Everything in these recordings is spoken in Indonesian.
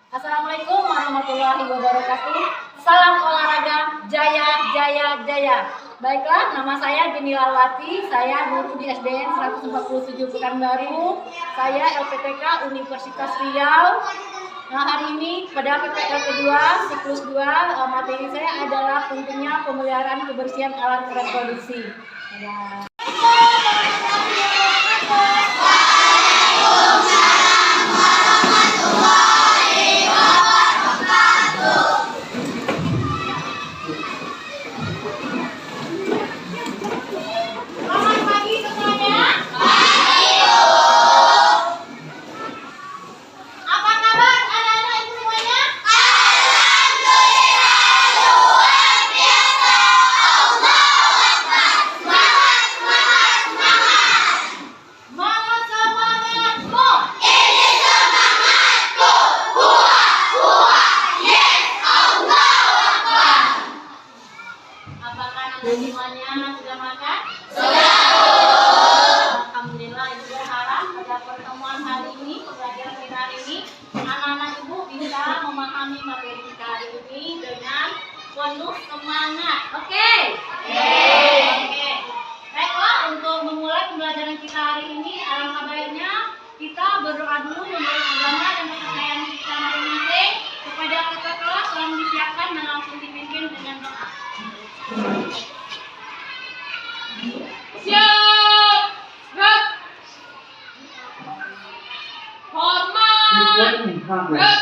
Assalamualaikum warahmatullahi wabarakatuh. Salam olahraga, jaya, jaya, jaya. Baiklah, nama saya Geni Lalwati. Saya guru di SDN 147 Pekanbaru. Saya LPTK Universitas Riau. Nah, hari ini pada PPL kedua, siklus 2, materi saya adalah pentingnya pemeliharaan kebersihan alat reproduksi. Semuanya sudah makan? Sudah. Alhamdulillah, Ibu berharap pada pertemuan hari ini, pembelajaran kita hari ini, anak-anak Ibu bisa memahami materi kita hari ini dengan penuh semangat. Oke? Oke. Baiklah, untuk memulai pembelajaran kita hari ini, alangkah baiknya kita berdoa dulu menurut agama dan kepercayaan kita masing-masing kepada kakak kelas yang disiapkan dan langsung dipimpin dengan doa. Siap, gerak, hormat, gerak,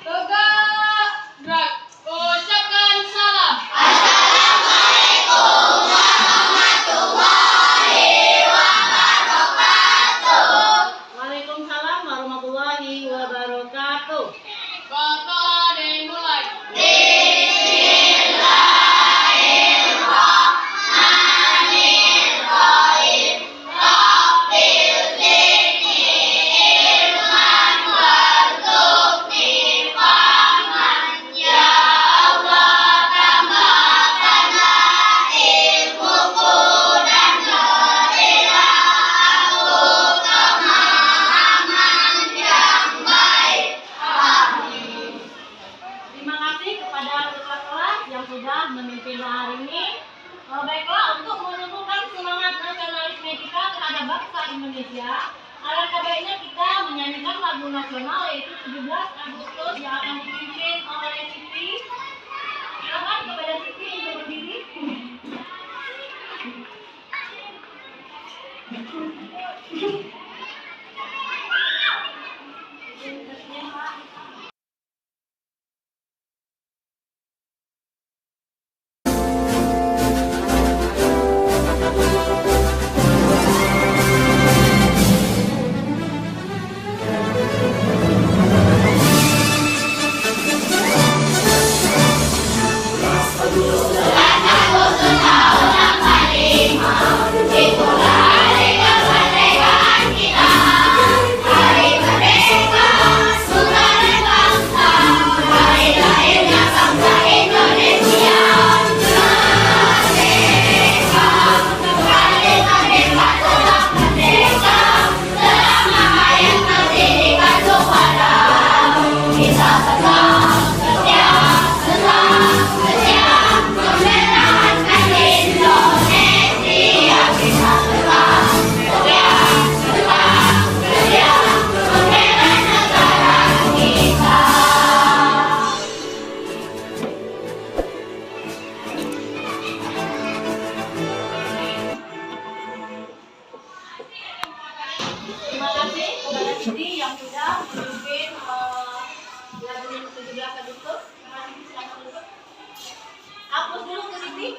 tegak, gerak, ucapkan salam. Assalamualaikum warahmatullahi wabarakatuh. Waalaikumsalam warahmatullahi wabarakatuh. Bapak dimulai. Sudah memimpin hari ini. Baiklah, untuk menumbuhkan semangat nasionalisme kita terhadap bangsa Indonesia, alangkah baiknya kita menyanyikan lagu nasional yaitu 17 Agustus yang akan dipimpin oleh Siti. Silakan kepada Siti untuk berdiri. Terima kasih kepada Siti yang sudah memimpin lagu 17 Agustus. Terima kasih, silakan duduk. Hapus dulu ke Siti.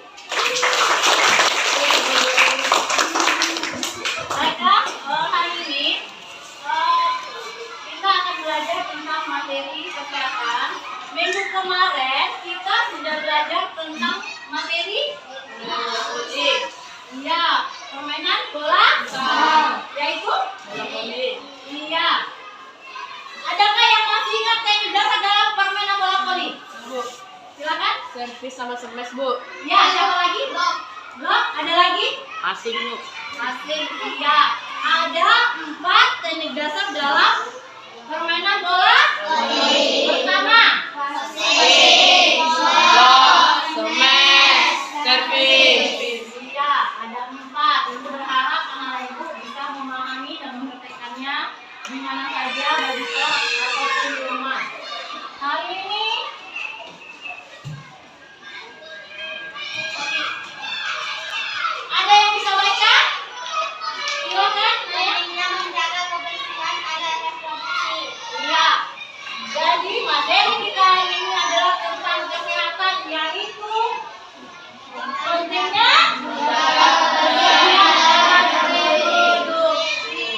Baiklah, hari ini kita akan belajar tentang materi kesehatan. Minggu kemarin kita sudah belajar tentang materi permainan bola, yaitu iya. Adakah yang masih ingat teknik dasar dalam permainan bola voli? Bu, silakan. Servis sama smash, Bu. Ya, siapa lagi? Blok, ada lagi? Passing, Bu. Passing, iya. Ada 4 teknik dasar dalam permainan bola di mana saja, baik di kelas ataupun di rumah. Hari ini ada yang bisa baca? Silakan. Menjaga kebersihan alat reproduksi. Iya. Jadi materi kita hari ini adalah tentang kesehatan, yaitu pentingnya menjaga kebersihan alat reproduksi.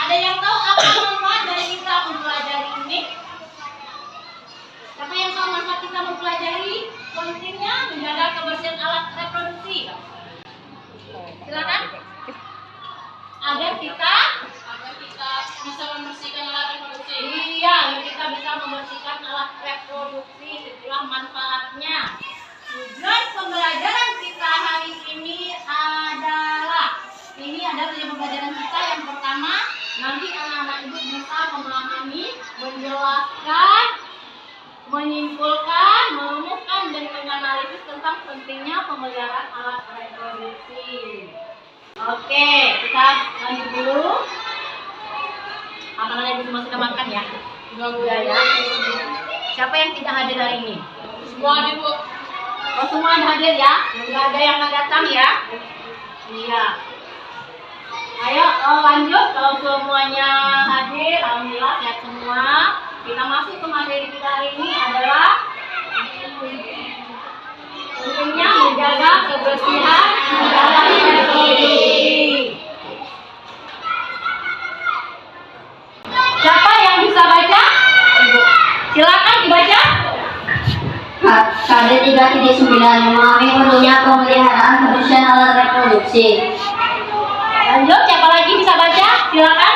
Ada yang tahu apa manfaat dari kita mempelajari ini? Siapa yang tahu manfaat kita mempelajari pentingnya menjaga kebersihan alat reproduksi? Silakan. Agar kita bisa membersihkan alat reproduksi. Iya, kita bisa membersihkan alat reproduksi. Itulah manfaatnya. Tujuan pembelajaran kita hari ini adalah pembelajaran kita yang pertama. Nanti anak-anak ibu bisa memahami, menjelaskan, menyimpulkan, merumuskan, dan menganalisis tentang pentingnya pemeliharaan alat reproduksi. Oke, kita lanjut dulu. Anak-anak ibu semua sudah makan ya? Sudah ya. Siapa yang tidak hadir hari ini? Semua hadir, Bu. Oh, semua hadir ya? Nggak ada yang nggak datang ya? Iya. Ayo lanjut. Kalau semuanya hadir, alhamdulillah sehat semua. Kita masuk ke materi kita hari ini adalah pentingnya menjaga kebersihan alat reproduksi. Siapa yang bisa baca? Silakan dibaca. KD 339 memahami perlunya pemeliharaan kebersihan alat reproduksi. Lanjut, siapa lagi bisa baca? Silakan.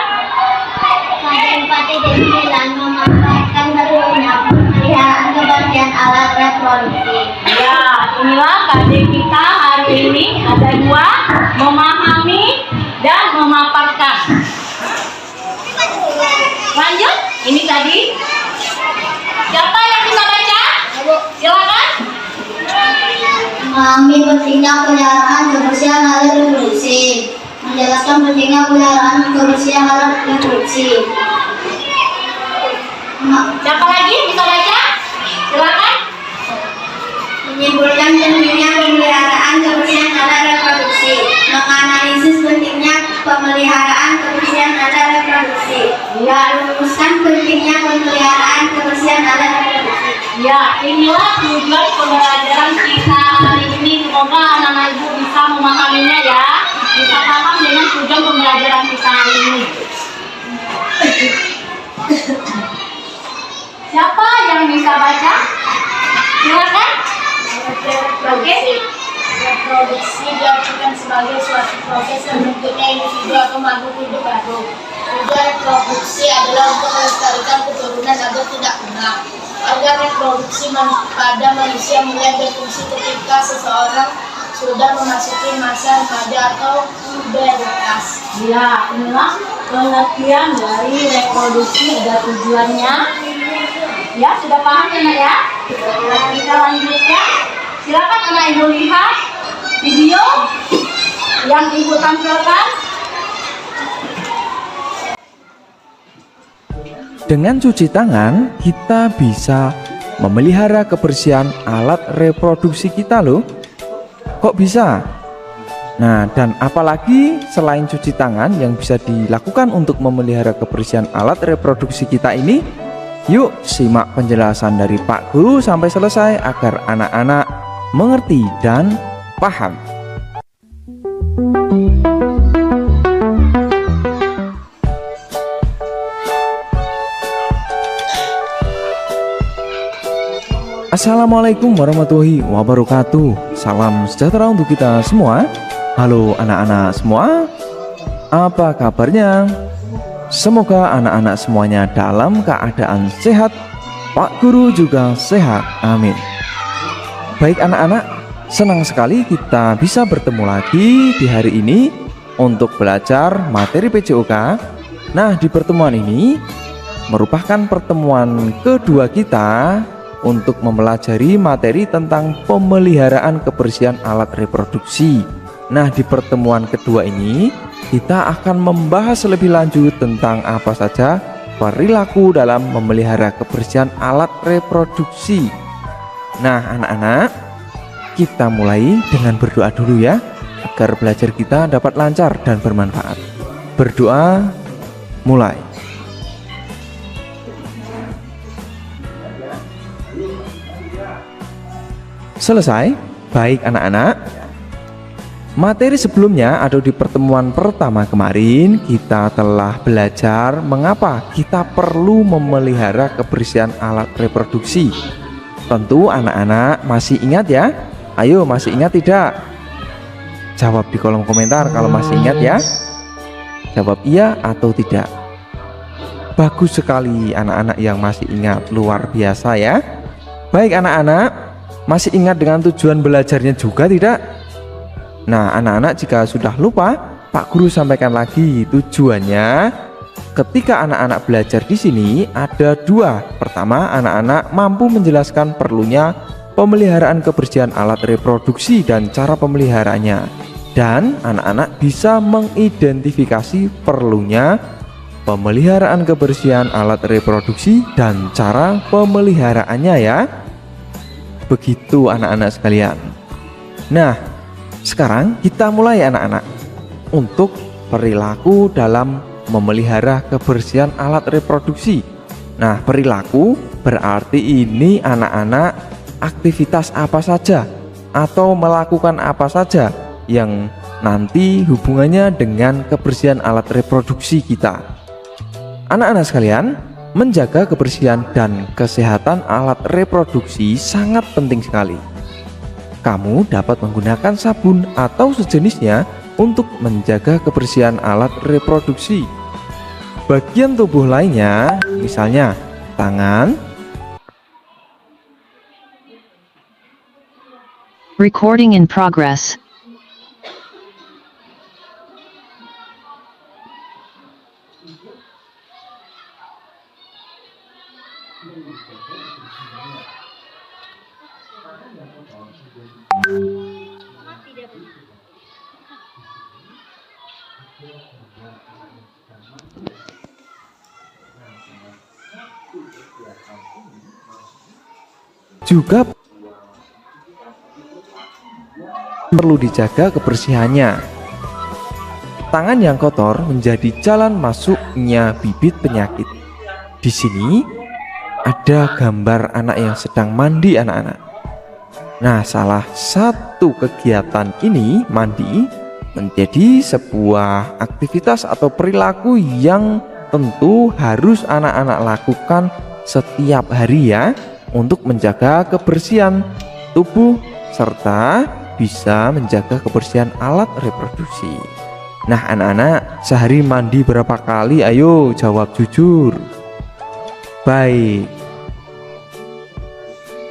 KD 439 memanfaatkan perlunya pemeliharaan kebersihan alat reproduksi. Ya, inilah KD kita hari ini ada dua, memahami dan memaparkan. Lanjut, ini tadi. Siapa yang bisa baca? Silakan. Memahami pentingnya pemeliharaan kebersihan alat reproduksi. Menjelaskan pentingnya pemeliharaan kebersihan alat reproduksi. Siapa lagi yang bisa baca? Silakan. Menyimpulkan pentingnya pemeliharaan kebersihan alat reproduksi. Menganalisis pentingnya pemeliharaan kebersihan alat reproduksi. Ya, Merumuskan pentingnya pemeliharaan kebersihan alat reproduksi. ya, inilah tujuan pembelajaran kita hari ini. Semoga anak-anak ibu bisa memahaminya ya, bisa paham dengan tujuan pembelajaran kita hari ini. Siapa yang bisa baca? Silakan. Oke. Reproduksi diartikan sebagai suatu proses terbentuknya individu atau makhluk hidup baru. Tujuan reproduksi adalah untuk melestarikan keturunan agar tidak punah. Organ reproduksi pada manusia mulai berfungsi ketika seseorang sudah memasuki masa remaja atau pubertas. Ya, inilah pengertian dari reproduksi, ada tujuannya. Ya, sudah paham ya, Nak ya? Kita lanjutkan. Silakan anak ibu lihat video yang ibu tampilkan. Dengan cuci tangan, kita bisa memelihara kebersihan alat reproduksi kita loh. Kok bisa? Nah, dan apalagi selain cuci tangan yang bisa dilakukan untuk memelihara kebersihan alat reproduksi kita ini? Yuk simak penjelasan dari Pak Guru sampai selesai agar anak-anak mengerti dan paham. Assalamualaikum warahmatullahi wabarakatuh. Salam sejahtera untuk kita semua. Halo anak-anak semua, apa kabarnya? Semoga anak-anak semuanya dalam keadaan sehat. Pak Guru juga sehat, amin. Baik anak-anak, senang sekali kita bisa bertemu lagi di hari ini untuk belajar materi PJOK. Nah, di pertemuan ini merupakan pertemuan kedua kita untuk mempelajari materi tentang pemeliharaan kebersihan alat reproduksi. Nah, di pertemuan kedua ini kita akan membahas lebih lanjut tentang apa saja perilaku dalam memelihara kebersihan alat reproduksi. Nah, anak-anak, kita mulai dengan berdoa dulu ya, agar belajar kita dapat lancar dan bermanfaat. Berdoa, mulai. Selesai? Baik anak-anak. Materi sebelumnya atau di pertemuan pertama kemarin kita telah belajar mengapa kita perlu memelihara kebersihan alat reproduksi. Tentu anak-anak masih ingat ya? Ayo, masih ingat tidak? Jawab di kolom komentar kalau masih ingat ya. Jawab iya atau tidak. Bagus sekali anak-anak yang masih ingat, luar biasa ya. Baik anak-anak, masih ingat dengan tujuan belajarnya juga tidak? Nah, anak-anak jika sudah lupa, Pak Guru sampaikan lagi tujuannya. Ketika anak-anak belajar di sini ada dua. Pertama, anak-anak mampu menjelaskan perlunya pemeliharaan kebersihan alat reproduksi dan cara pemeliharaannya. Dan anak-anak bisa mengidentifikasi perlunya pemeliharaan kebersihan alat reproduksi dan cara pemeliharaannya ya. Begitu anak-anak sekalian. Nah, sekarang kita mulai anak-anak untuk perilaku dalam memelihara kebersihan alat reproduksi. Nah, perilaku berarti ini anak-anak aktivitas apa saja atau melakukan apa saja yang nanti hubungannya dengan kebersihan alat reproduksi kita. Anak-anak sekalian, menjaga kebersihan dan kesehatan alat reproduksi sangat penting sekali. Kamu dapat menggunakan sabun atau sejenisnya untuk menjaga kebersihan alat reproduksi. Bagian tubuh lainnya, misalnya tangan, Recording in progress. juga perlu dijaga kebersihannya. Tangan yang kotor menjadi jalan masuknya bibit penyakit. Di sini ada gambar anak yang sedang mandi anak-anak. Nah, salah satu kegiatan ini, mandi, menjadi sebuah aktivitas atau perilaku yang tentu harus anak-anak lakukan setiap hari ya, untuk menjaga kebersihan tubuh serta bisa menjaga kebersihan alat reproduksi. Nah, anak-anak, sehari mandi berapa kali? Ayo jawab jujur. Baik.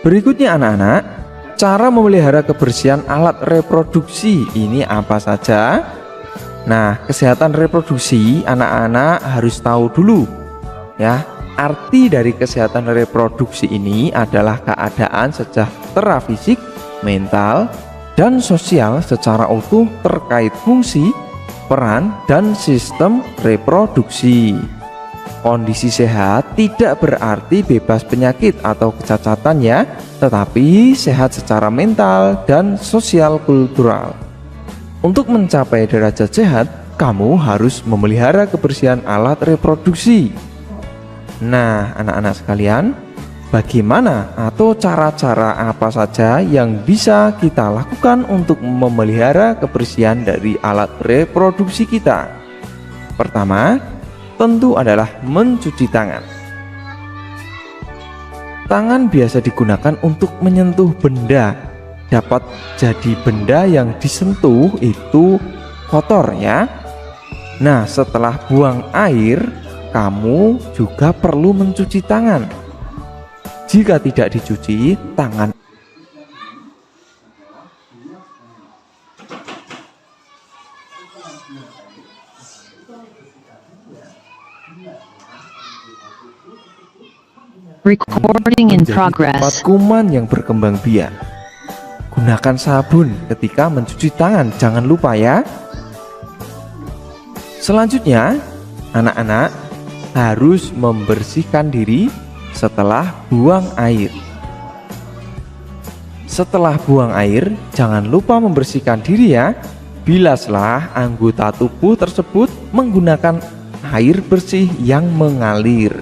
Berikutnya anak-anak, cara memelihara kebersihan alat reproduksi ini apa saja? Nah, kesehatan reproduksi anak-anak harus tahu dulu ya. Arti dari kesehatan reproduksi ini adalah keadaan sejahtera fisik, mental, dan sosial secara utuh terkait fungsi, peran, dan sistem reproduksi. Kondisi sehat tidak berarti bebas penyakit atau kecacatan ya, tetapi sehat secara mental dan sosial kultural. Untuk mencapai derajat sehat, kamu harus memelihara kebersihan alat reproduksi. Nah, anak-anak sekalian, bagaimana atau cara-cara apa saja yang bisa kita lakukan untuk memelihara kebersihan dari alat reproduksi kita? Pertama, tentu adalah mencuci tangan. Tangan biasa digunakan untuk menyentuh benda. Dapat jadi benda yang disentuh itu kotor ya. Nah, setelah buang air, kamu juga perlu mencuci tangan. Jika tidak dicuci, tangan Recording in menjadi tempat progress. kuman yang berkembang biak. Gunakan sabun ketika mencuci tangan, jangan lupa ya. Selanjutnya, anak-anak harus membersihkan diri setelah buang air. Setelah buang air, jangan lupa membersihkan diri ya. Bilaslah anggota tubuh tersebut menggunakan air bersih yang mengalir.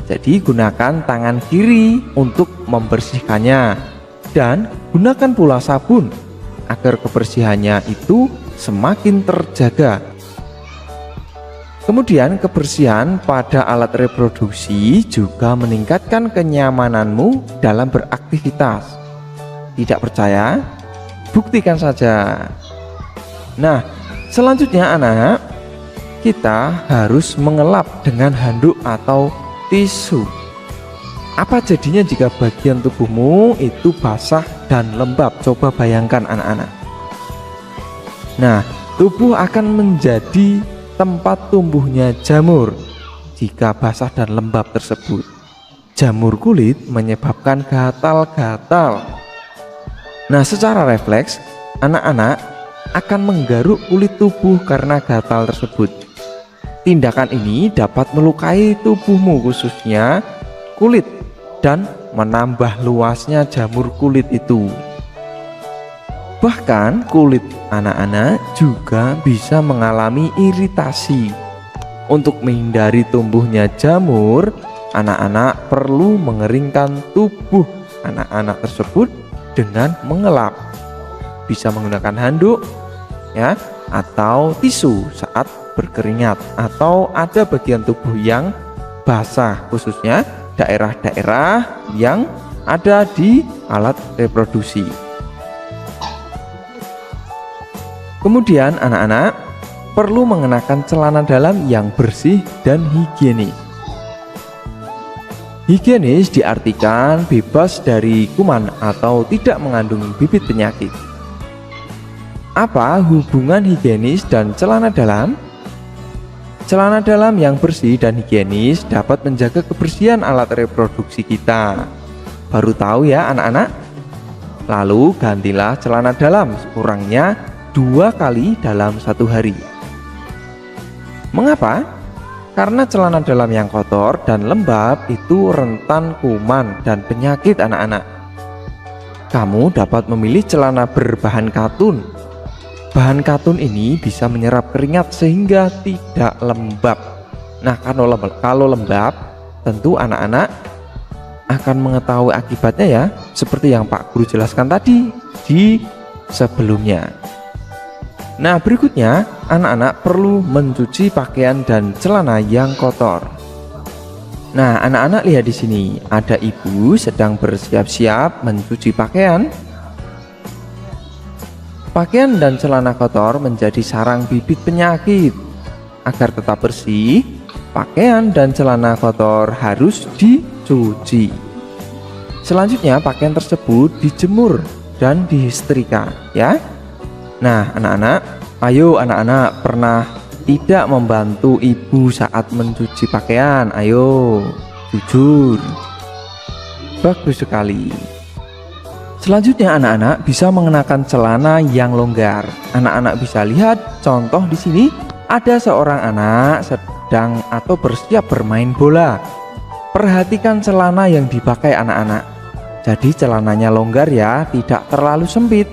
Jadi gunakan tangan kiri untuk membersihkannya dan gunakan pula sabun agar kebersihannya itu semakin terjaga. Kemudian kebersihan pada alat reproduksi juga meningkatkan kenyamananmu dalam beraktivitas. Tidak percaya? Buktikan saja. Nah, selanjutnya anak, kita harus mengelap dengan handuk atau tisu. Apa jadinya jika bagian tubuhmu itu basah dan lembab? Coba bayangkan anak-anak. Nah, tubuh akan menjadi tempat tumbuhnya jamur jika basah dan lembab tersebut. Jamur kulit menyebabkan gatal-gatal. Nah, secara refleks, anak-anak akan menggaruk kulit tubuh karena gatal tersebut. Tindakan ini dapat melukai tubuhmu, khususnya kulit, dan menambah luasnya jamur kulit itu. Bahkan kulit anak-anak juga bisa mengalami iritasi. Untuk menghindari tumbuhnya jamur, anak-anak perlu mengeringkan tubuh anak-anak tersebut dengan mengelap. Bisa menggunakan handuk ya, atau tisu saat berkeringat, atau ada bagian tubuh yang basah, khususnya daerah-daerah yang ada di alat reproduksi. Kemudian anak-anak perlu mengenakan celana dalam yang bersih dan higienis. Higienis diartikan bebas dari kuman atau tidak mengandung bibit penyakit. Apa hubungan higienis dan celana dalam? Celana dalam yang bersih dan higienis dapat menjaga kebersihan alat reproduksi kita. Baru tahu ya anak-anak? Lalu gantilah celana dalam sekurangnya 2 kali dalam 1 hari. Mengapa? Karena celana dalam yang kotor dan lembab itu rentan kuman dan penyakit anak-anak. Kamu dapat memilih celana berbahan katun. Bahan katun ini bisa menyerap keringat sehingga tidak lembab. Nah, kalau lembab, tentu anak-anak akan mengetahui akibatnya ya, seperti yang Pak Guru jelaskan tadi di sebelumnya. Nah, berikutnya anak-anak perlu mencuci pakaian dan celana yang kotor. Nah, anak-anak lihat di sini, ada ibu sedang bersiap-siap mencuci pakaian. Pakaian dan celana kotor menjadi sarang bibit penyakit. Agar tetap bersih, pakaian dan celana kotor harus dicuci. Selanjutnya, pakaian tersebut dijemur dan disetrika ya. Nah, anak-anak, ayo anak-anak pernah tidak membantu ibu saat mencuci pakaian? Ayo, jujur. Bagus sekali. Selanjutnya anak-anak bisa mengenakan celana yang longgar. Anak-anak bisa lihat contoh di sini, ada seorang anak sedang atau bersiap bermain bola. Perhatikan celana yang dipakai anak-anak. Jadi celananya longgar ya, tidak terlalu sempit.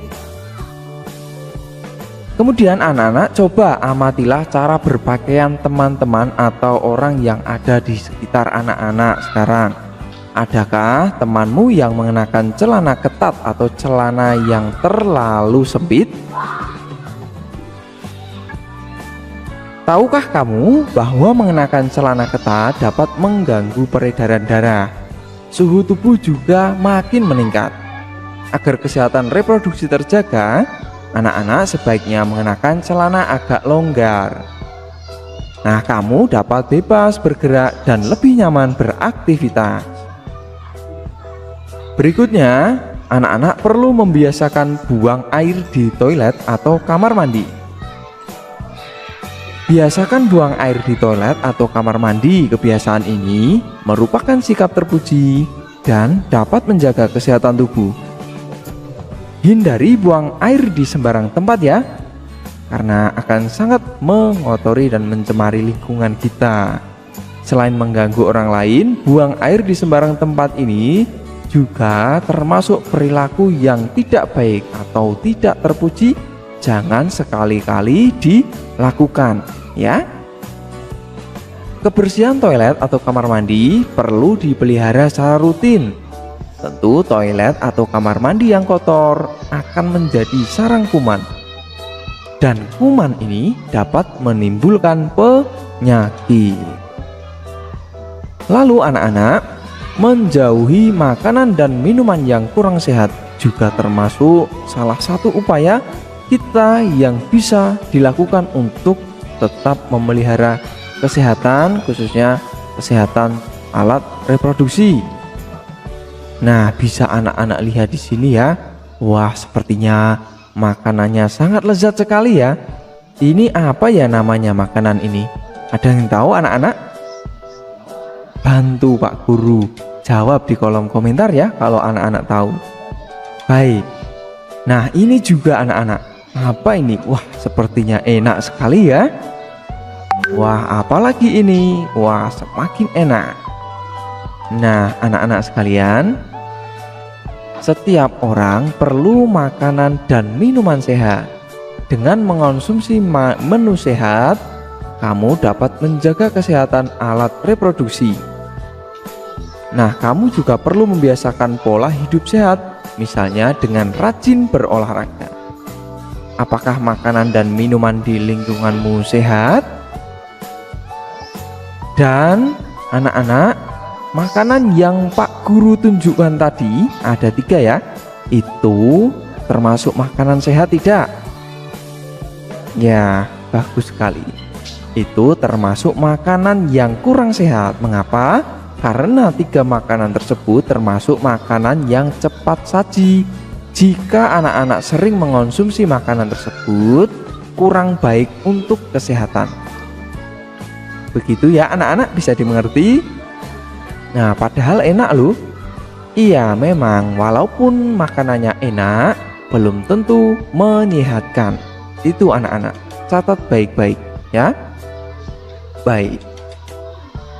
Kemudian anak-anak coba amatilah cara berpakaian teman-teman atau orang yang ada di sekitar anak-anak sekarang. Adakah temanmu yang mengenakan celana ketat atau celana yang terlalu sempit? Tahukah kamu bahwa mengenakan celana ketat dapat mengganggu peredaran darah? Suhu tubuh juga makin meningkat. Agar kesehatan reproduksi terjaga, anak-anak sebaiknya mengenakan celana agak longgar. Nah, kamu dapat bebas bergerak dan lebih nyaman beraktivitas. Berikutnya, anak-anak perlu membiasakan buang air di toilet atau kamar mandi. Biasakan buang air di toilet atau kamar mandi. Kebiasaan ini merupakan sikap terpuji dan dapat menjaga kesehatan tubuh. Hindari buang air di sembarang tempat ya. karena akan sangat mengotori dan mencemari lingkungan kita. Selain mengganggu orang lain, buang air di sembarang tempat ini juga termasuk perilaku yang tidak baik atau tidak terpuji. Jangan sekali-kali dilakukan, ya. Kebersihan toilet atau kamar mandi perlu dipelihara secara rutin. Tentu toilet atau kamar mandi yang kotor akan menjadi sarang kuman. Dan kuman ini dapat menimbulkan penyakit. Lalu anak-anak, menjauhi makanan dan minuman yang kurang sehat juga termasuk salah satu upaya kita yang bisa dilakukan untuk tetap memelihara kesehatan, khususnya kesehatan alat reproduksi. Nah, bisa anak-anak lihat di sini ya. Wah, sepertinya makanannya sangat lezat sekali ya. Ini apa ya namanya makanan ini? Ada yang tahu anak-anak? Bantu Pak Guru jawab di kolom komentar ya kalau anak-anak tahu. Baik. Nah, ini juga anak-anak. Apa ini? Wah, sepertinya enak sekali ya. Wah, apalagi ini? Wah, semakin enak. Nah, anak-anak sekalian, setiap orang perlu makanan dan minuman sehat. Dengan mengonsumsi menu sehat, kamu dapat menjaga kesehatan alat reproduksi. Nah, kamu juga perlu membiasakan pola hidup sehat, misalnya dengan rajin berolahraga. Apakah makanan dan minuman di lingkunganmu sehat? Dan anak-anak, makanan yang Pak Guru tunjukkan tadi ada 3 ya. Itu termasuk makanan sehat tidak? Ya, bagus sekali. Itu termasuk makanan yang kurang sehat. Mengapa? Karena 3 makanan tersebut termasuk makanan yang cepat saji. Jika anak-anak sering mengonsumsi makanan tersebut, kurang baik untuk kesehatan. Begitu ya anak-anak, bisa dimengerti? Nah, padahal enak loh. Iya, memang walaupun makanannya enak, belum tentu menyehatkan. Itu anak-anak, catat baik-baik ya. Baik.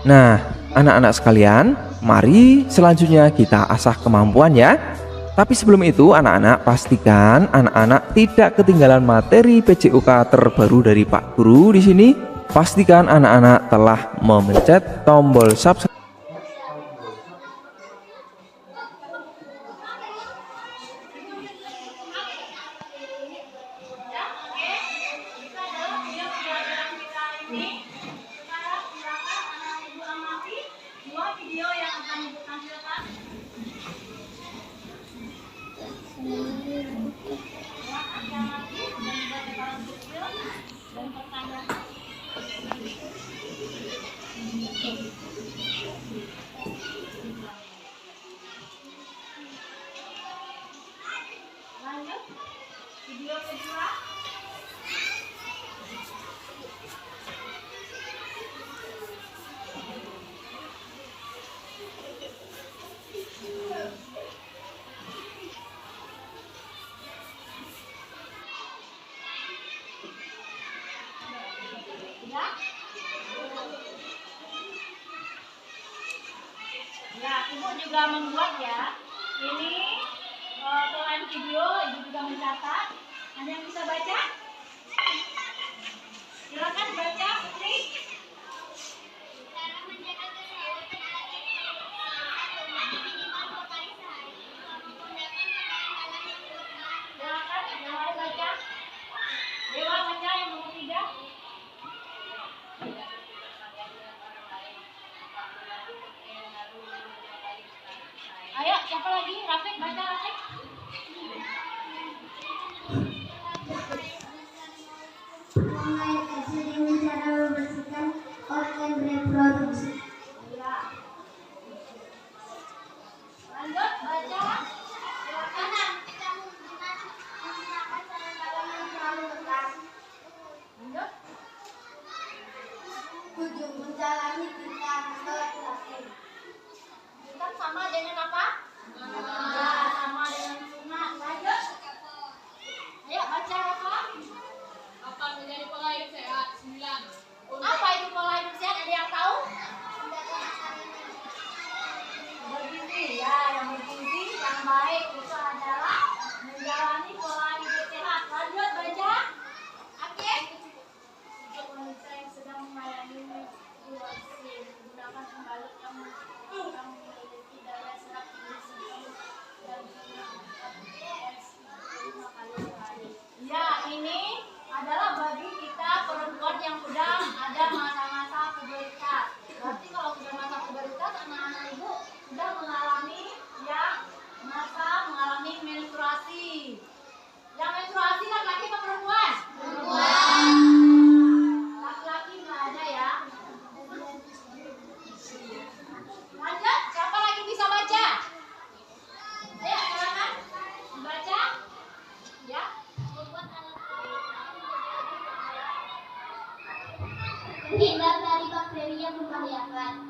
Nah, anak-anak sekalian, mari selanjutnya kita asah kemampuan ya. Tapi sebelum itu anak-anak pastikan anak-anak tidak ketinggalan materi PJOK terbaru dari Pak Guru di sini. Pastikan anak-anak telah memencet tombol subscribe. Video kedua. Ya, Ibu juga membuat ya. Ini selain video, Ibu juga mencatat. Ada yang bisa baca? Silakan baca, Putri. Silakan, yang lain baca. Dewa baca yang nomor 3. Ayo, siapa lagi? Rafiq, baca Rafiq. Dengan cara membersihkan organ reproduksi. Lanjut, baca. Silakan kita menggunakan sarang dalam yang selalu tegas. Lanjut. 7. Menjalani tindakan laki-laki. Kan sama dengan apa? Ya, sama dengan sunat. Lanjut. Ayo baca apa?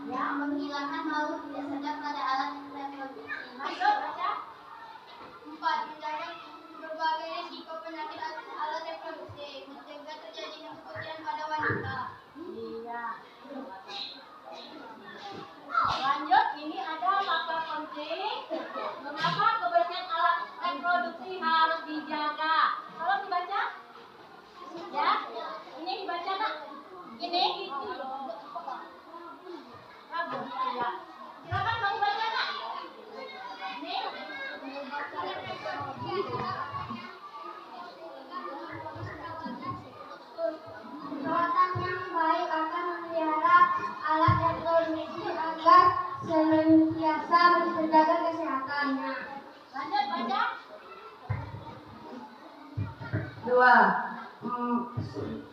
yang menghilangkan makhluk tidak sadar pada alat reproduksi. Ayo baca. 4. Menjaga berbagai risiko penyakit alat reproduksi, mencegah terjadinya kesucian pada wanita. Iya. Lanjut, ini ada fakta penting. Mengapa kebersihan alat reproduksi harus dijaga? Tolong dibaca. Ya, ini dibaca nak. Ini. Bagus, ya. Silakan kamu baca nak. Ini. Perawatan yang baik akan memelihara alat reproduksi agar senantiasa menjaga kesehatannya. Lanjut baca. 2.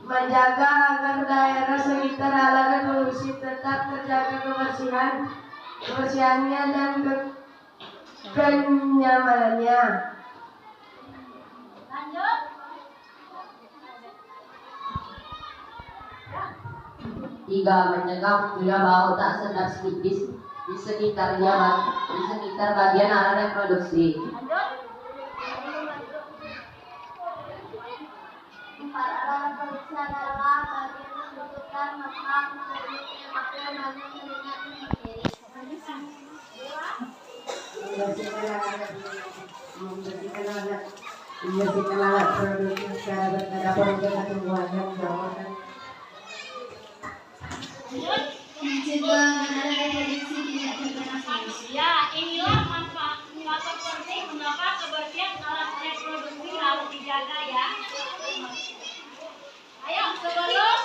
Menjaga agar daerah sekitar alat reproduksi tetap terjaga kebersihannya dan kenyamanannya. Lanjut. 3. Mencegah munculnya bau tak sedap di sekitar bagian alat reproduksi. Lanjut. 4. Alat reproduksi adalah bagian yang membutuhkan maka memiliki makhluk yang terlihat sendiri. Membersihkan alat produksi secara bertahap menjaga tumbuhannya menjauhkan Mencegah alat reproduksi tidak terkena Ya, inilah manfaat penting mengapa kebersihan alat reproduksi harus dijaga ya. Ayo sebelum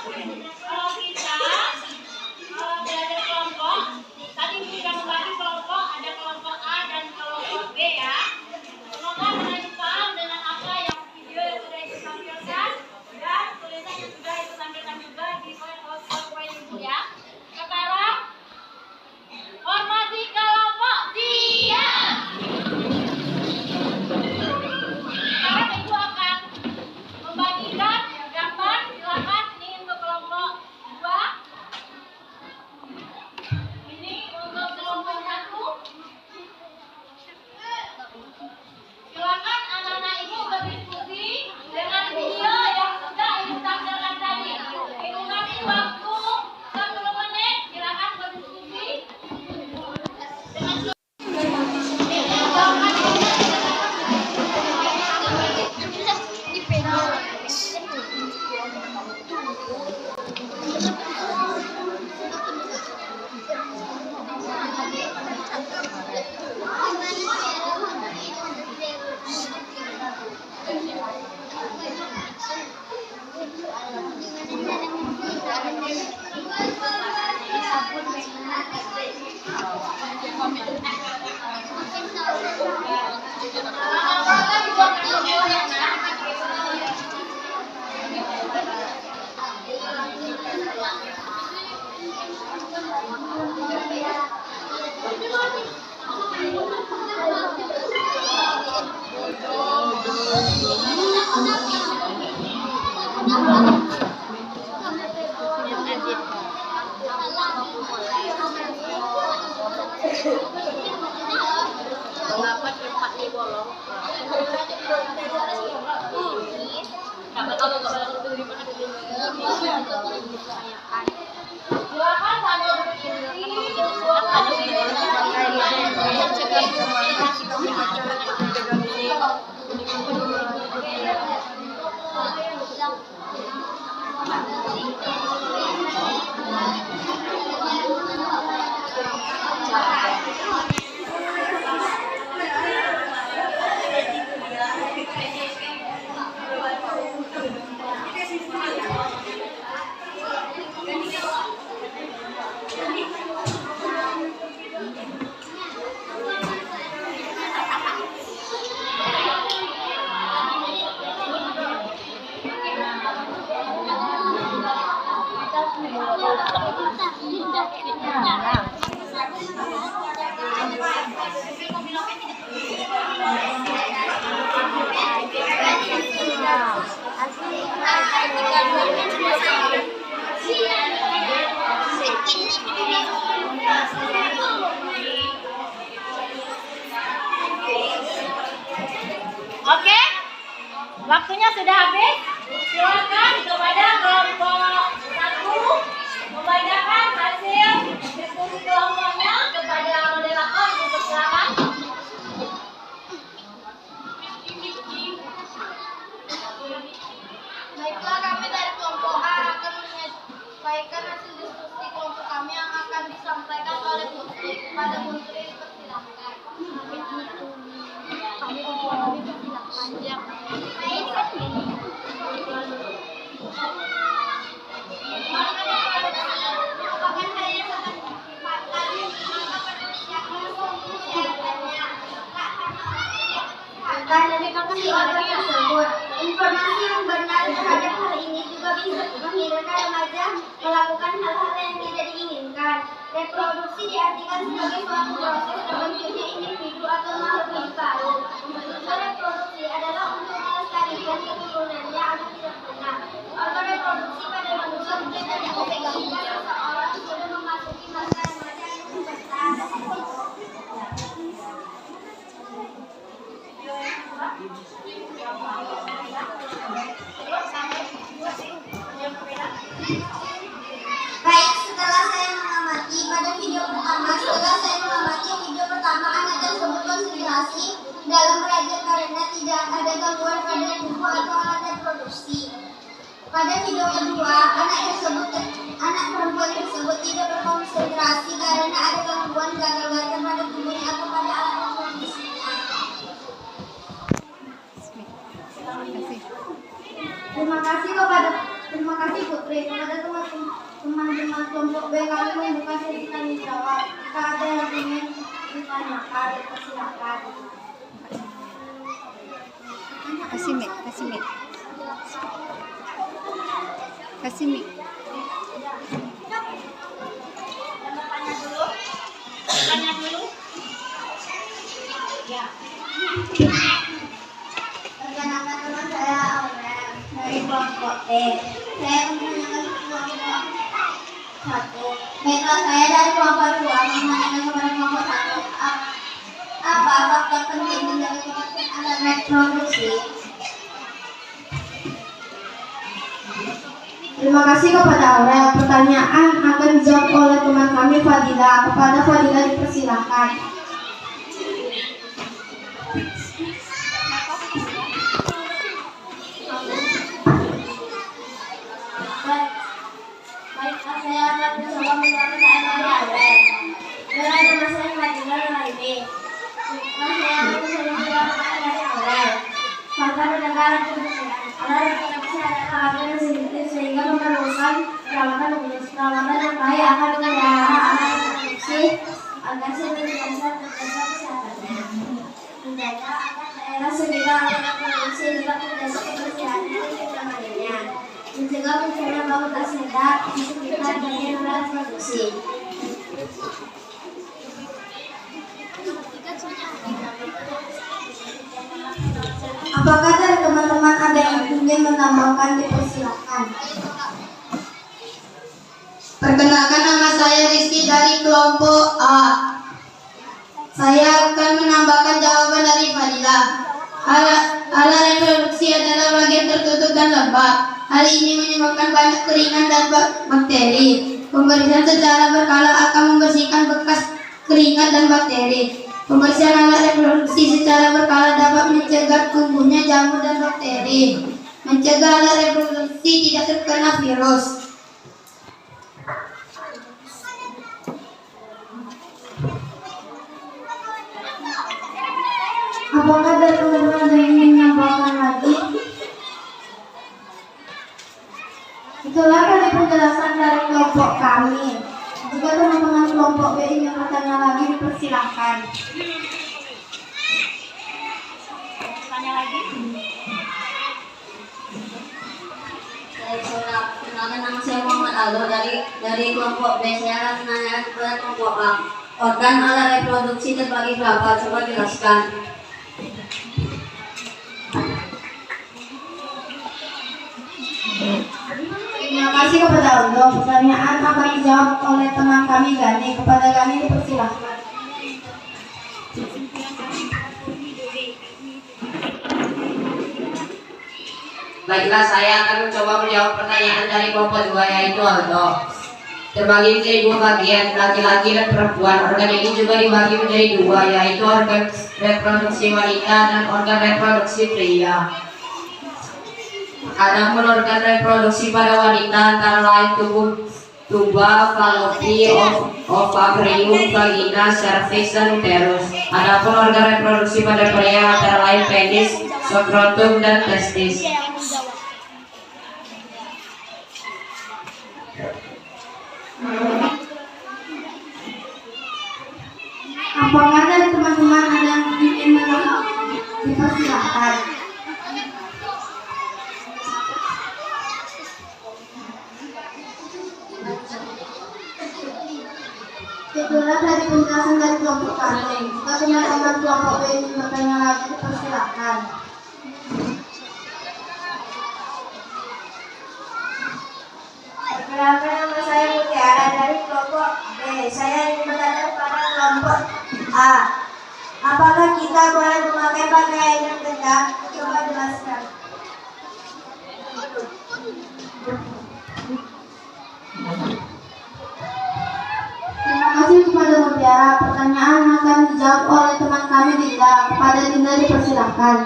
kalau belajar kelompok, tadi sudah membagi kelompok, ada kelompok A dan kelompok B ya. Semoga kalian paham dengan apa yang video yang sudah ibu tampilkan dan tulisan yang sudah ibu tampilkan juga di PowerPoint ibu ya. Sekarang formasi kelompok siap. Sekarang ibu akan membagikan gambar. Silakan ini untuk kelompok 2. Ini untuk kelompok 1. Silakan anak-anak ibu berdiskusi dengan video yang sudah ibu tampilkan tadi. Ibu kasih waktu 10 menit. Silakan berdiskusi. Silakan sambil Siap. Oke, waktunya sudah habis. Silakan kepada kelompok 1 membacakan hasil diskusi kelompoknya kepada moderator untuk persilakan. Baiklah, kami dari kelompok A akan menyampaikan hasil diskusi kelompok kami yang akan disampaikan oleh Putri kepada Putri. Persilahkan. Dari informasi tersebut, informasi yang benar terhadap hal ini juga bisa menghilangkan remaja melakukan hal-hal yang tidak diinginkan. Reproduksi diartikan sebagai suatu proses terbentuknya individu atau makhluk hidup baru. Tujuan reproduksi adalah untuk melestarikan keturunannya agar tidak punah. Organ reproduksi pada manusia mungkin terjadi ketika seseorang sudah memasuki masa remaja yang besar. Baik, setelah saya mengamati pada video pertama, anak tersebut konsentrasi dalam belajar karena tidak ada gangguan pada tubuh atau alat reproduksi. Pada video kedua, anak perempuan tersebut tidak berkonsentrasi karena ada gangguan gagal-gagal pada tubuhnya atau pada alat reproduksi. Terima kasih Putri. Kepada teman-teman kelompok B, kami membuka sesi tanya jawab. Jika ada yang ingin ditanyakan, silakan. Kasih mic. Tanya dulu. Ya. Perkenalkan, teman saya Aurel dari kelompok T. Saya menanyakan kelompok 1. Baiklah, saya dari kelompok 2 menanyakan kepada kelompok 1. Apa faktor penting menjaga kebersihan alat reproduksi? Terima kasih kepada Aurel. Pertanyaan akan dijawab oleh teman kami Fadila. Kepada Fadila dipersilakan. Baiklah, saya akan mencoba menjawab pertanyaan dari Aurel. Dengan nama saya Fadila Nuraini. Baiklah, saya akan mencoba menjawab pertanyaan dari Aurel. Faktor menjaga alat reproduksi adalah alat yang sensitif sehingga memerlukan perawatan yang baik akan memelihara alat reproduksi agar senantiasa terjaga kesehatannya. Menjaga agar daerah sekitar alat reproduksi tetap terjaga kebersihannya dan kenyamanan. Mencegah munculnya bau tak sedap di sekitar bagian alat reproduksi. Apakah dari teman-teman ada yang ingin menambahkan? Dipersilakan. Perkenalkan, nama saya Rizky dari kelompok A. Saya akan menambahkan jawaban dari Fadila. Alat reproduksi adalah bagian tertutup dan lembab. Hal ini menyebabkan banyak keringat dan bakteri. Pembersihan secara berkala akan membersihkan bekas keringat dan bakteri. Pembersihan alat reproduksi secara berkala dapat mencegah tumbuhnya jamur dan bakteri, mencegah alat reproduksi tidak terkena virus. Apakah dari teman-teman ada yang ingin menambahkan lagi? Itulah tadi penjelasan dari kelompok kami. Jika teman-teman kelompok B ingin bertanya lagi, dipersilakan. Tanya lagi. Perkenalkan, nama saya Muhammad Aldo dari kelompok B. Saya akan menanyakan kepada kelompok A. Organ alat reproduksi terbagi berapa? Coba jelaskan. Terima Terima kasih kepada Allah. Pertanyaan akan dijawab oleh teman kami Gani. Kepada Gani dipersilahkan. Baiklah, saya akan mencoba menjawab pertanyaan dari kelompok 2, yaitu Aldo. Terbagi menjadi 2 bagian, laki-laki dan perempuan. Organ ini juga dibagi menjadi 2, yaitu organ reproduksi wanita dan organ reproduksi pria. Adapun organ reproduksi pada wanita antara lain tuba, fallopi, ovarium, vagina, cervix, dan uterus. Adapun organ reproduksi pada pria antara lain penis, skrotum, dan testis. Apakah dari teman-teman ada yang ingin menjawab? Dipersilahkan. Itulah dari penjelasan dari kelompok kami. Jika teman-teman kelompok B ingin bertanya lagi, dipersilahkan. Perkenalkan, nama saya Mutiara dari kelompok B. Saya ingin bertanya kepada kelompok A. Apakah kita boleh memakai pakaian yang ketat? Coba jelaskan. Terima kasih kepada Mutiara. Pertanyaan akan dijawab oleh teman kami Dinda. Kepada Dinda dipersilahkan.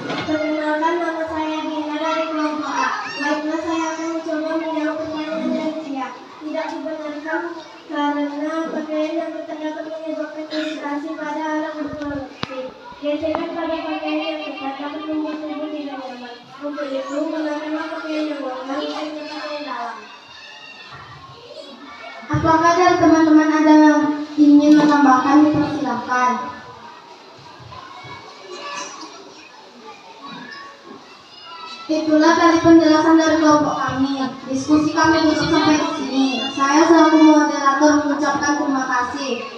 Perkenalkan, nama saya Dina dari kelompok A. Baiklah, saya akan mencoba menjawab pertanyaan dari dia. Tidak dibenarkan karena pakaian yang ketat dapat menyebabkan iritasi pada alat reproduksi. Gesekan pada pakaian yang ketat dapat membuat tubuh tidak nyaman. Untuk itu, gunakanlah pakaian yang longgar dan pakaian dalam. Apakah dari teman-teman ada yang ingin menambahkan? Dipersilahkan. Itulah tadi penjelasan dari kelompok kami. Diskusi kami tutup sampai di sini. Saya selaku moderator mengucapkan terima kasih.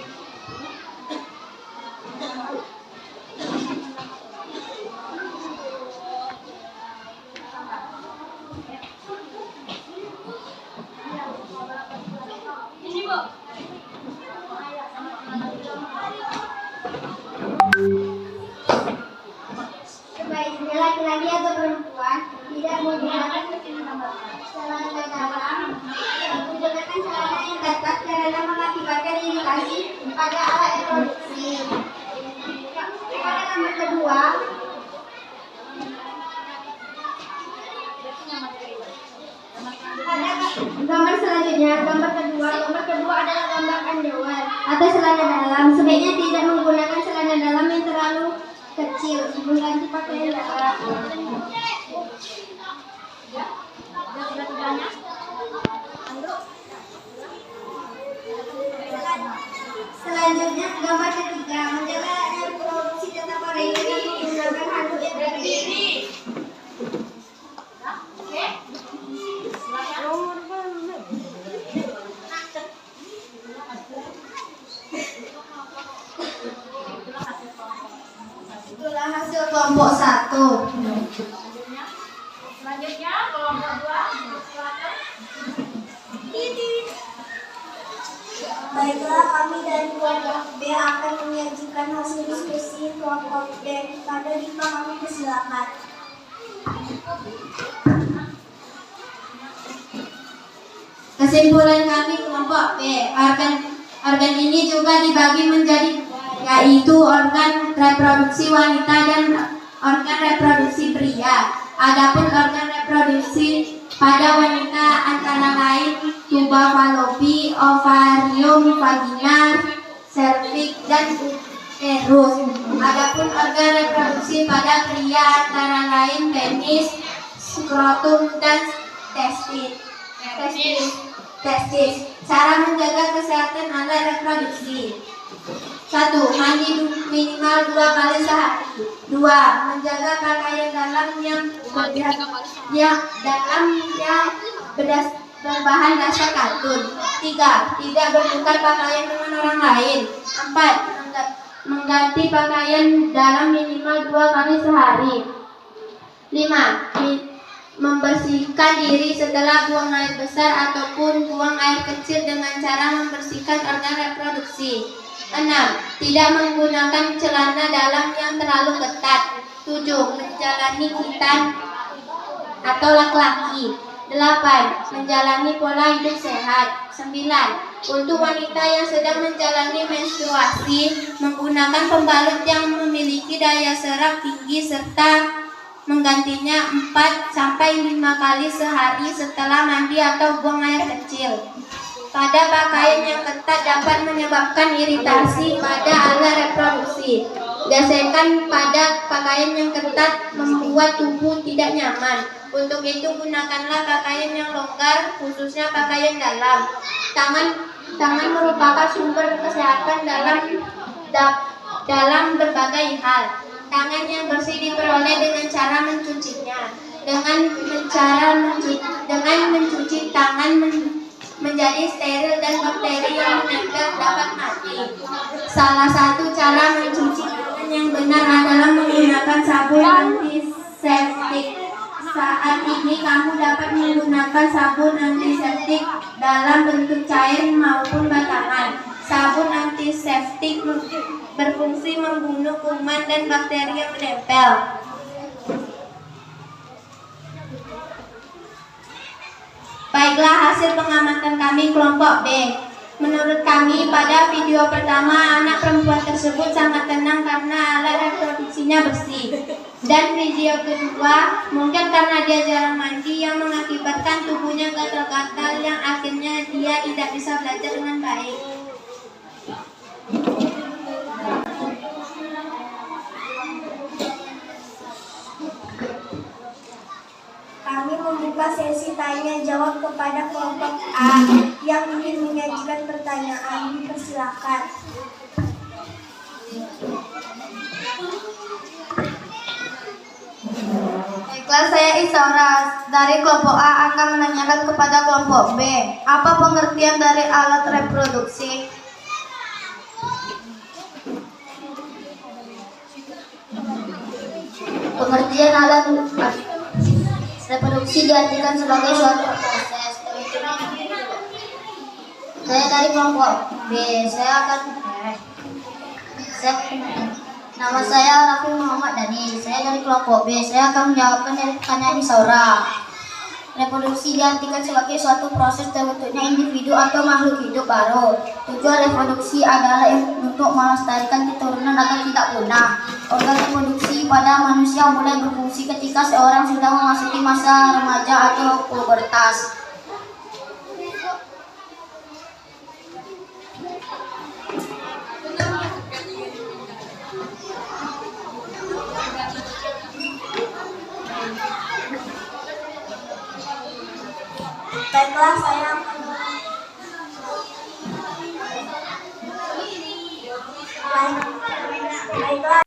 Sebaiknya laki-laki atau perempuan tidak menggunakan celana dalam, menggunakan celana yang ketat karena mengakibatkan iritasi pada alat reproduksi. Pada gambar kedua, gambar selanjutnya, gambar kedua adalah gambar underwear atau celana dalam. Sebaiknya tidak menggunakan celana dalam yang terlalu kecil, mengganti pakaian dalam. Selanjutnya, gambar ketiga, menjaga reproduksi tetap pada dengan menggunakan handuk yang berdiri. Itulah hasil kelompok 1. Selanjutnya kelompok 2, silakan. Baiklah, kami dari kelompok B akan menyajikan hasil diskusi kelompok B. Pada Diva, kami persilakan. Kesimpulan kami kelompok B, organ ini juga dibagi menjadi yaitu organ reproduksi wanita dan organ reproduksi pria. Adapun organ reproduksi pada wanita antara lain tuba, fallopi, ovarium, vagina, cervix, dan uterus. Adapun organ reproduksi pada pria antara lain penis, skrotum, dan testis. Cara menjaga kesehatan alat reproduksi. 1. Mandi minimal 2 kali sehari. 2. Menjaga pakaian dalam yang berbahan dasar katun. 3. Tidak bertukar pakaian dengan orang lain. 4. Mengganti pakaian dalam minimal 2 kali sehari. 5. membersihkan diri setelah buang air besar ataupun buang air kecil dengan cara membersihkan organ reproduksi. 6. Tidak menggunakan celana dalam yang terlalu ketat. 7. Menjalani khitan atau laki-laki. 8. Menjalani pola hidup sehat. 9. Untuk wanita yang sedang menjalani menstruasi, menggunakan pembalut yang memiliki daya serap tinggi serta menggantinya 4-5 kali sehari setelah mandi atau buang air kecil. Pada pakaian yang ketat dapat menyebabkan iritasi pada alat reproduksi. Gesekan pada pakaian yang ketat membuat tubuh tidak nyaman. Untuk itu gunakanlah pakaian yang longgar, khususnya pakaian dalam. Tangan merupakan sumber kesehatan dalam berbagai hal. Tangan yang bersih diperoleh dengan cara mencucinya. Dengan mencuci tangan menjadi steril dan bakteri yang menempel dapat mati. Salah satu cara mencuci tangan yang benar adalah menggunakan sabun antiseptik. Saat ini kamu dapat menggunakan sabun antiseptik dalam bentuk cair maupun batangan. Sabun antiseptik berfungsi membunuh kuman dan bakteri yang menempel. Baiklah hasil pengamatan kami kelompok B. Menurut kami pada video pertama anak perempuan tersebut sangat tenang karena alat reproduksinya bersih. Dan video kedua mungkin karena dia jarang mandi yang mengakibatkan tubuhnya gatal-gatal yang akhirnya dia tidak bisa belajar dengan baik. Kami membuka sesi tanya jawab kepada kelompok A yang ingin mengajukan pertanyaan. Dipersilakan. Baiklah, saya Isaura dari kelompok A akan menanyakan kepada kelompok B. Apa pengertian dari alat reproduksi? Pengertian alat reproduksi diartikan sebagai suatu proses. Saya dari kelompok B. Nama saya Raffi Muhammad Dani. Saya dari kelompok B. Saya akan menjawabkan dari pertanyaan Isaura. Reproduksi diartikan sebagai suatu proses terbentuknya individu atau makhluk hidup baru. Tujuan reproduksi adalah untuk melestarikan keturunan agar tidak punah. Organ reproduksi pada manusia mulai berfungsi ketika seorang sudah memasuki masa remaja atau pubertas. Baiklah, saya Baiklah.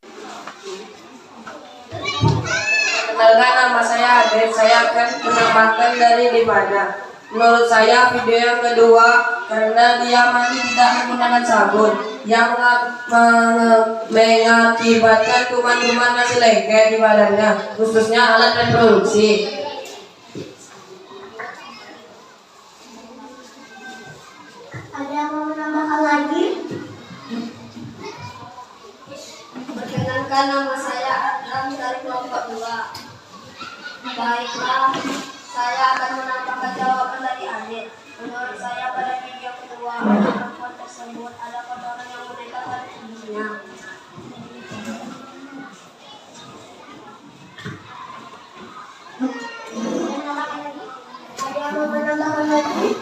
Kenalkan, nama saya Adit. Saya akan menambahkan dari Dimana. Menurut saya video yang kedua karena dia masih tidak menggunakan sabun yang mengakibatkan kuman-kuman masih lengket di badannya, khususnya alat reproduksi. Ada yang mau menambahkan lagi? Perkenalkan, nama saya Adam dari kelompok 2. Baiklah, saya akan menambahkan jawaban dari Adit. Menurut saya pada video kedua anak perempuan tersebut ada kotoran yang menempel pada tubuhnya. Ada yang mau menambahkan lagi?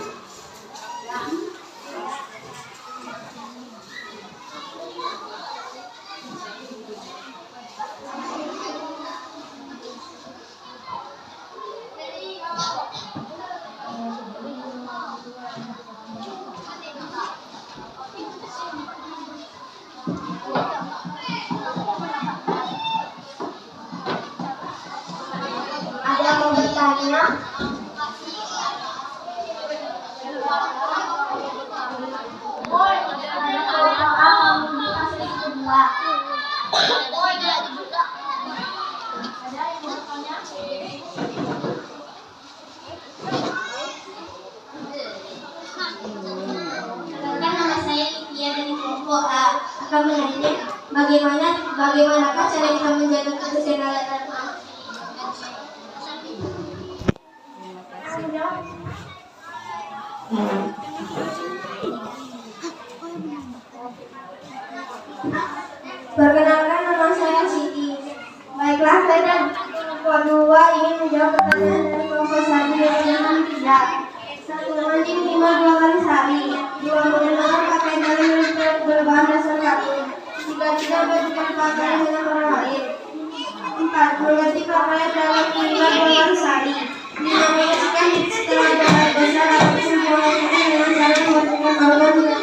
Ada yang mau bertanya? bangunan ini. Bagaimanakah cara kita menjaga kebersihan dan Perkenalkan, nama saya Siti. Baiklah, saya dan Puan Nuwa ingin menjawab pertanyaan dari kelompok Sadi yang pertanyaan tidak. Satu mandi minimal 2 kali sehari. 2 menggunakan pakaian dalam yang berbahan dasar katun. 3 tidak bertukar pakaian dengan orang lain. 4 mengganti pakaian dalam minimal 2 kali sehari. 5 membersihkan diri setelah ada besar ataupun buang air dengan cara membersihkan organ dengan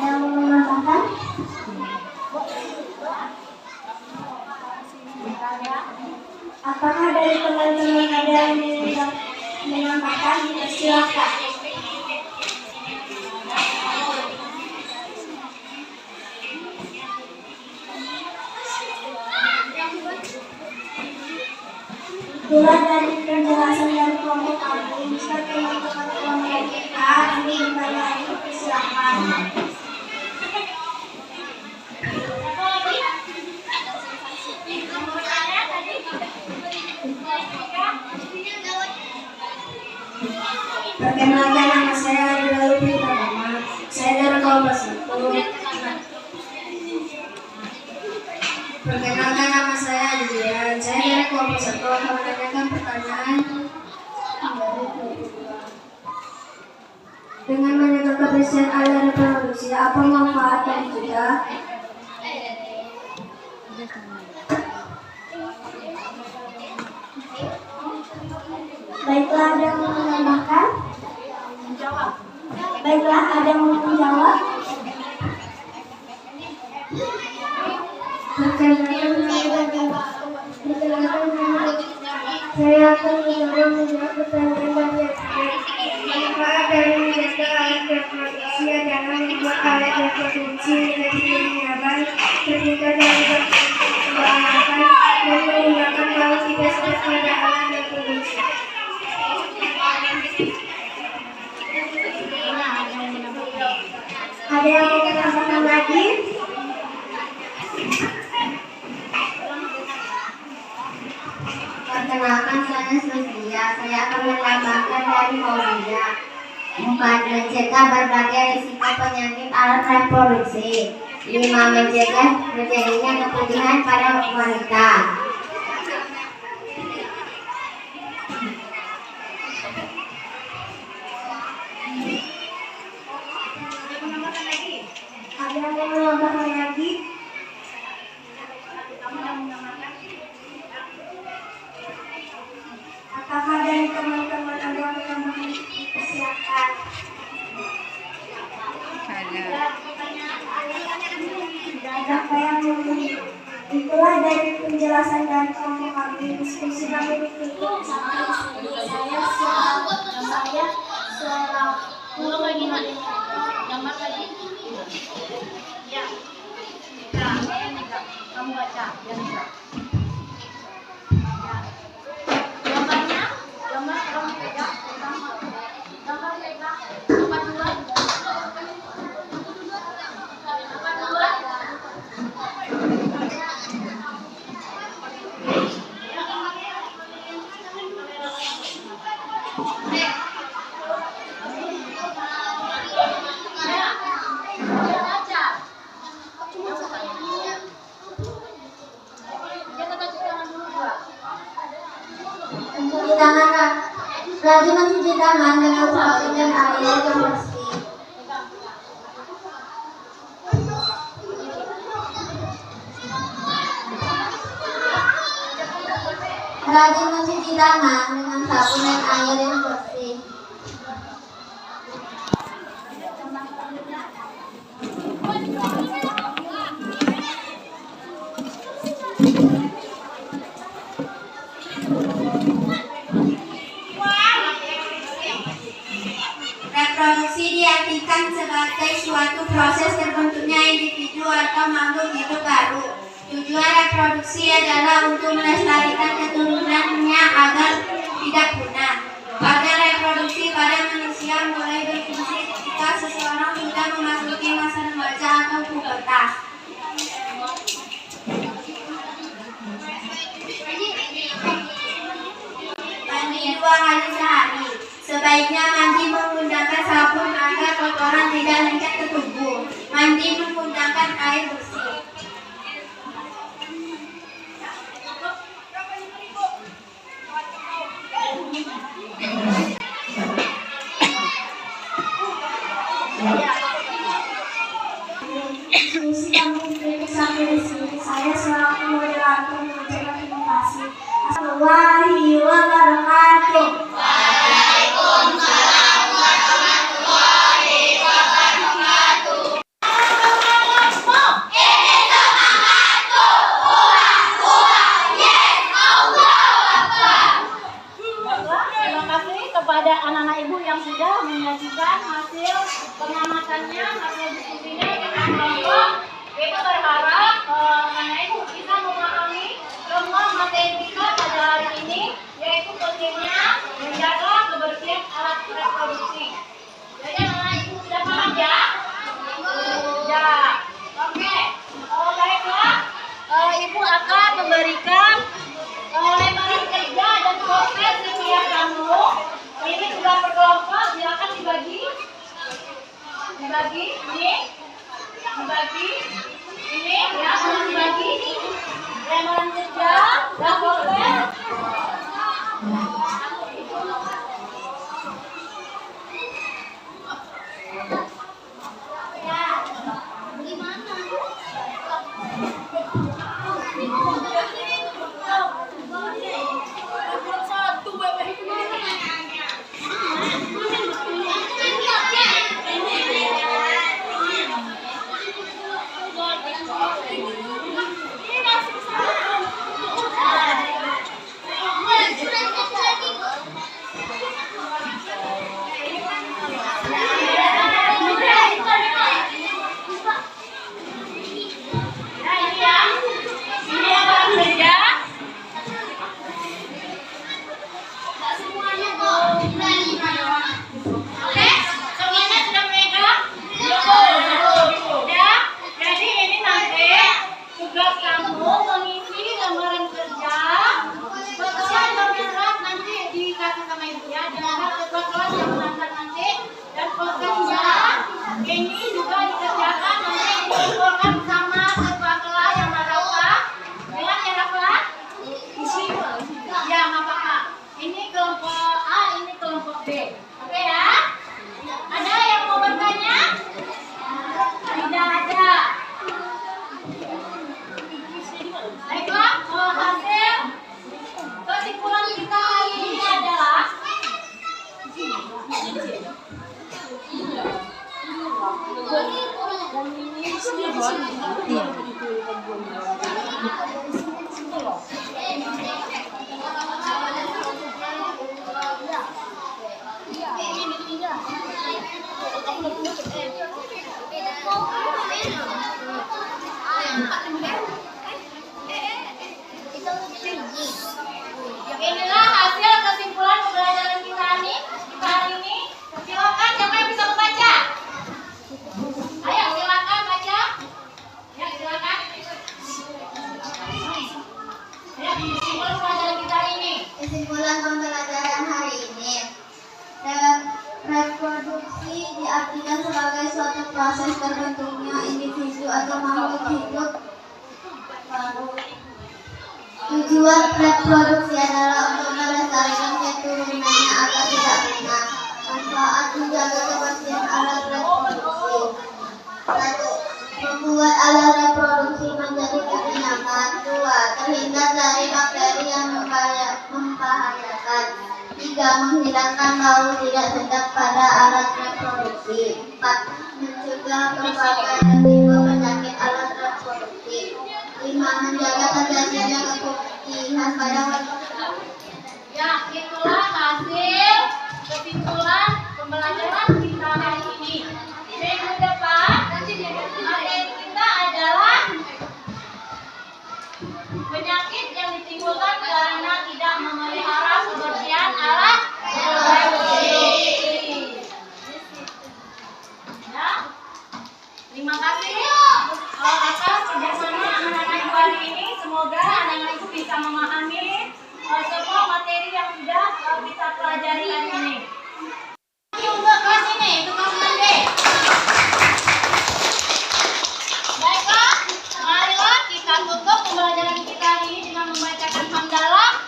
yang menambahkan. Apakah dari teman-teman ada yang menambahkan? Silakan. Itulah dari penjelasan dari kelompok kami. Jika teman-teman kelompok kita ingin bertanya, silakan. Perkenalkan, nama saya adalah Lutfi Pratama. Saya dari kelompok 1. Perkenalkan, nama saya Julian. Saya dari kelompok 1 akan menanyakan pertanyaan dengan menjaga kebersihan area reproduksi. Apa manfaat dan juga? Baiklah, ada yang mau menambahkan? Baiklah, ada yang mau menjawab? Saya akan mencoba menjawab pertanyaan dari manfaat dari menjaga alat reproduksi adalah membuat alat reproduksi menjadi lebih nyaman, terbuka dari perkembangan dan menggunakan bahan tidak pada alat reproduksi. Ada yang mau menambahkan lagi? Perkenalkan, saya Sofia. Saya akan menambahkan dari Maulida. Mencegah berbagai risiko penyakit alat reproduksi. 5. Mencegah terjadinya kepedihan pada wanita. Ada yang mau menambahkan lagi? Apakah dari teman-teman ada yang menambahkan? Silakan. Siapa yang mau? Itulah dari penjelasan dari kelompok kami. Diskusi kami ditutup sampai sini. Saya selaku Gambar lagi. Ya. Kamu baca. Gambarnya, gambar kamu pegang. Gambar pegang. Nomor 2. Mencuci tangan, rajin mencuci tangan dengan sabun dan air yang bersih. Rajin mencuci tangan dengan sabun dan air yang bersih. reproduksi diartikan sebagai suatu proses terbentuknya individu atau makhluk hidup baru. Tujuan reproduksi adalah untuk melestarikan keturunannya agar tidak punah. Organ reproduksi pada manusia mulai berfungsi ketika seseorang sudah memasuki masa remaja atau pubertas. Mandi 2 kali sehari. Sebaiknya mandi menggunakan sabun agar kotoran tidak lengket ke tubuh. Mandi menggunakan air bersih. Diskusi yang mungkin sampai di sini. Saya selaku moderator mengucapkan terima kasih. Assalamualaikum wabarakatuh. Terima kasih kepada anak-anak ibu yang sudah menyajikan hasil pengamatannya, hasil diskusinya dengan kelompok. Kita berharap anak ibu bisa memahami semua materi kita pada hari ini, yaitu pentingnya menjaga kebersihan alat reproduksi. Jadi anak ibu sudah paham ya? Ya. Oke. Baiklah. Ibu akan memberikan lembaran kerja dan proses setiap kamu. Ini sudah berkelompok, silakan dibagi. Dibagi, ini. Dibagi. Ini ya, tolong dibagi. Lembaran kerja dan proses. Inilah hasil kesimpulan pembelajaran kita hari ini. Silakan siapa yang bisa membaca? Ayo silakan baca. Ya silakan. Ya kesimpulan pembelajaran kita hari ini. Kesimpulan pembelajaran hari ini. Reproduksi diartikan sebagai suatu proses terbentuknya individu atau makhluk hidup baru. Tujuan reproduksi adalah untuk melestarikan keturunannya agar tidak punah. Manfaat menjaga kebersihan alat reproduksi. 1. Membuat alat reproduksi menjadi lebih nyaman. 2. Terhindar dari bakteri yang membahayakan. 3. Menghilangkan bau tidak sedap pada alat reproduksi. 4. Mencegah berbagai resiko penyakit alat reproduksi. 5. Menjaga terjadinya keputihan pada wanita. Ya, itulah hasil kesimpulan pembelajaran kita hari ini. Minggu depan materi kita adalah memelihara kebersihan alat produksi. Ya, terima kasih atas kerjasama anak-anak ibu hari ini. Semoga anak-anak ibu bisa memahami semua materi yang sudah kita pelajari hari ini. Untuk kelas ini, itu kelas 6B. Baiklah, marilah kita tutup pembelajaran kita hari ini dengan membacakan hamdalah.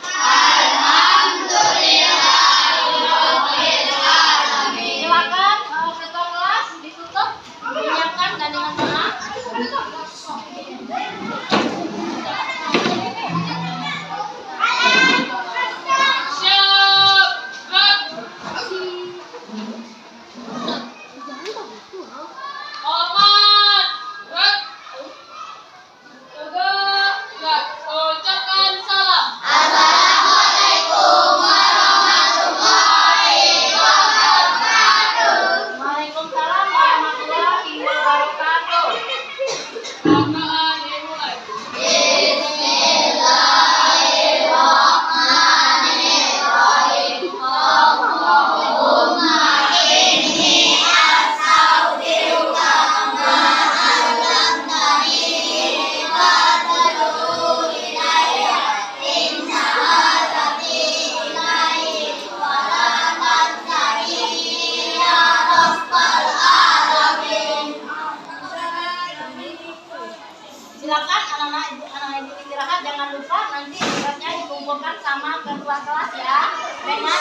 Silakan ketua kelas ditutup, menyiapkan dan dengan tenang. Waalaikumsalam warahmatullahi wabarakatuh. Silakan anak-anak ibu istirahat, jangan lupa nanti tugasnya dikumpulkan sama ketua kelas ya. Dengan